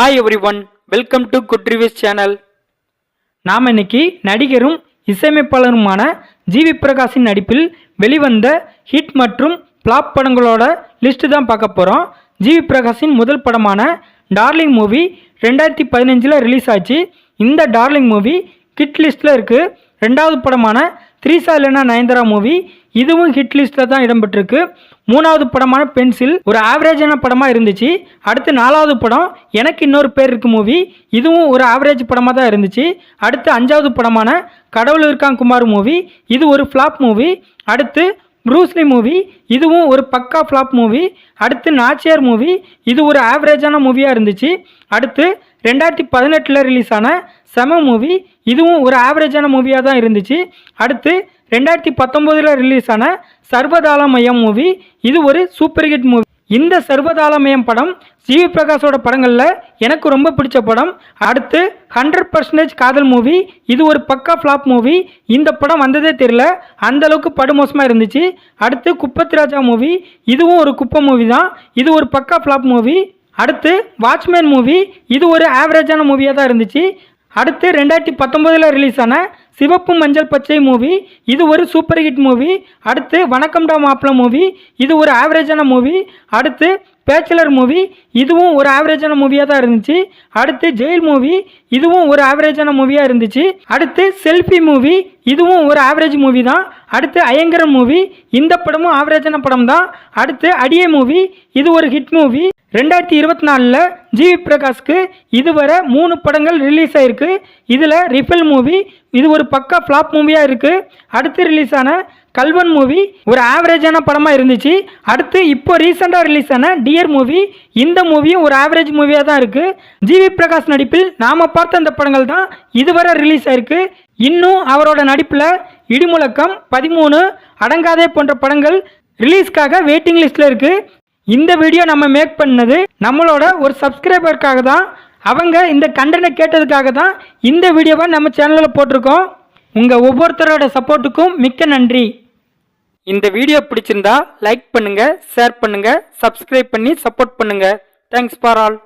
Hi everyone, welcome to Good Reviews channel. நாம் இன்னைக்கு நடிகரும் இசையமைப்பாளருமான ஜிவி பிரகாஷின் நடிப்பில் வெளிவந்த ஹிட் மற்றும் ஃப்ளாப் படங்களோட லிஸ்ட் தான் பார்க்க போகிறோம். ஜிவி பிரகாஷின் முதல் படமான டார்லிங் மூவி 2015 ரிலீஸ் ஆச்சு. இந்த டார்லிங் மூவி ஹிட் லிஸ்ட்டில் இருக்குது. ரெண்டாவது படமான த்ரீசா இல்லைனா நயன்தாரா மூவி இதுவும் ஹிட் லிஸ்ட்டில் தான் இடம்பெற்றிருக்கு. மூணாவது படமான பென்சில் ஒரு ஆவரேஜான படமாக இருந்துச்சு. அடுத்து நாலாவது படம் எனக்கு இன்னொரு பேர் இருக்கு மூவி இதுவும் ஒரு ஆவரேஜ் படமாக தான் இருந்துச்சு. அடுத்து அஞ்சாவது படமான கடவுள் இருக்கான் குமார் மூவி இது ஒரு ஃப்ளாப் மூவி. அடுத்து ப்ரூஸ்லி மூவி இதுவும் ஒரு பக்கா ஃப்ளாப் மூவி. அடுத்து நாச்சியார் மூவி இது ஒரு ஆவரேஜான மூவியாக இருந்துச்சு. அடுத்து 2018 ரிலீஸ் ஆன செம மூவி இதுவும் ஒரு ஆவரேஜான மூவியாக தான் இருந்துச்சு. அடுத்து 2019 ரிலீஸ் ஆன சர்வதாளமயம் மூவி இது ஒரு சூப்பர் ஹிட் மூவி. இந்த சர்வதாளமயம் படம் ஜிவி பிரகாஷோட படங்களில் எனக்கு ரொம்ப பிடிச்ச படம். அடுத்து 100% காதல் மூவி இது ஒரு பக்கா ஃப்ளாப் மூவி. இந்த படம் வந்ததே தெரியல, அந்த அளவுக்கு படுமோசமாக இருந்துச்சு. அடுத்து குப்பத்து ராஜா மூவி இதுவும் ஒரு குப்பை மூவி தான், இது ஒரு பக்கா ஃப்ளாப் மூவி. அடுத்து வாட்ச்மேன் மூவி இது ஒரு ஆவரேஜான மூவியாக தான் இருந்துச்சு. அடுத்து 2019 ரிலீஸ் ஆன சிவப்பு மஞ்சள் பச்சை மூவி இது ஒரு சூப்பர் ஹிட் மூவி. அடுத்து வணக்கம்டா மாப்பிள மூவி இது ஒரு ஆவரேஜான மூவி. அடுத்து பேச்சுலர் மூவி இதுவும் ஒரு ஆவரேஜான மூவியாக தான் இருந்துச்சு. அடுத்து ஜெயில் மூவி இதுவும் ஒரு ஆவரேஜான மூவியாக இருந்துச்சு. அடுத்து செல்ஃபி மூவி இதுவும் ஒரு ஆவரேஜ் மூவி தான். அடுத்து ஐயங்கரன் மூவி இந்த படமும் ஆவரேஜான படம் தான். அடுத்து அடியே மூவி இது ஒரு ஹிட் மூவி. 2024 ஜிவி பிரகாஷ்க்கு இதுவரை 3 படங்கள் ரிலீஸ் ஆயிருக்கு. இதில் ரிஃபில் மூவி இது ஒரு பக்கா ஃப்ளாப் மூவியாக இருக்குது. அடுத்து ரிலீஸ் ஆன கல்வன் மூவி ஒரு ஆவரேஜான படமாக இருந்துச்சு. அடுத்து இப்போ ரீசெண்டாக ரிலீஸ் ஆன டியர் மூவி இந்த மூவியும் ஒரு ஆவரேஜ் மூவியாக தான் இருக்குது. ஜிவி பிரகாஷ் நடிப்பில் நாம் பார்த்த அந்த படங்கள் தான் இதுவரை ரிலீஸ் ஆயிருக்கு. இன்னும் அவரோட நடிப்பில் இடிமுழக்கம் 13 அடங்காதே போன்ற படங்கள் ரிலீஸ்க்காக வெயிட்டிங் லிஸ்ட்டில் இருக்குது. இந்த வீடியோ நம்ம மேக் பண்ணது நம்மளோட ஒரு சப்ஸ்கிரைபருக்காக தான். அவங்க இந்த கண்டென்ட்டை கேட்டதுக்காக தான் இந்த வீடியோவை நம்ம சேனலில் போட்டிருக்கோம். உங்கள் ஒவ்வொருத்தரோட சப்போர்ட்டுக்கும் மிக்க நன்றி. இந்த வீடியோ பிடிச்சிருந்தா லைக் பண்ணுங்கள், ஷேர் பண்ணுங்கள், சப்ஸ்கிரைப் பண்ணி சப்போர்ட் பண்ணுங்கள். Thanks for all.